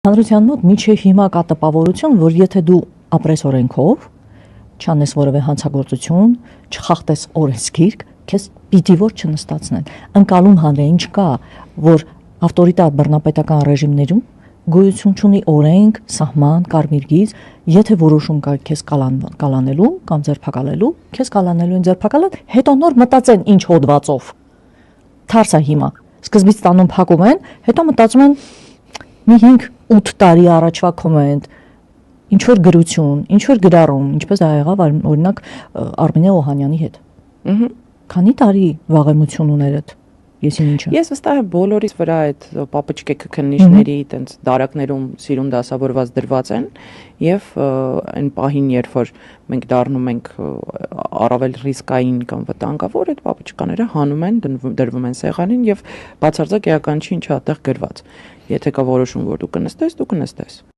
Հանրության մոտ միջև հիմա կա տպավորություն, որ եթե դու ապրես օրենքով, չանես որևէ հանցագործություն, չխախտես օրենսգիրք, քեզ պիտի որ չնստացնեն։ Ընկալում հանրային չկա, որ ավտորիտար բռնապետական ռեժիմներում գոյություն չունի օրենք, սահման, կարմիր գիծ, եթե որոշում կա քեզ կալանելու կամ ձերբակալելու, քեզ կալանելու են ձերբակալել, հետո նոր մտածեն ինչ հոդվածով։ Թարս է հիմա։ Սկզբից տանում փակում են, հետո մտածում են մի 5-8 տարի առաջվա կոմենտ, ինչ որ գրություն, ինչ որ գրառում, ինչպես ա եղավ օրինակ Արմինե Օհանյանի հետ։ Քանի տարի վաղեմություն ուներ այդ եսին ինչը։ Ես վստահ եմ բոլորիս վրա այդ պապուչկե քննիչների տենց դարակներում սիրուն դասավորված դրված են եւ այն պահին, երբ որ մենք դառնում ենք առավել ռիսկային կամ վտանգավոր, այդ պապուչկաները հանում են, դրվում են սեղանին եւ բացարձակ էական չի ինչա այդտեղ գրված։ Եթե կա որոշում, որ դու կնստես, դու կնստես։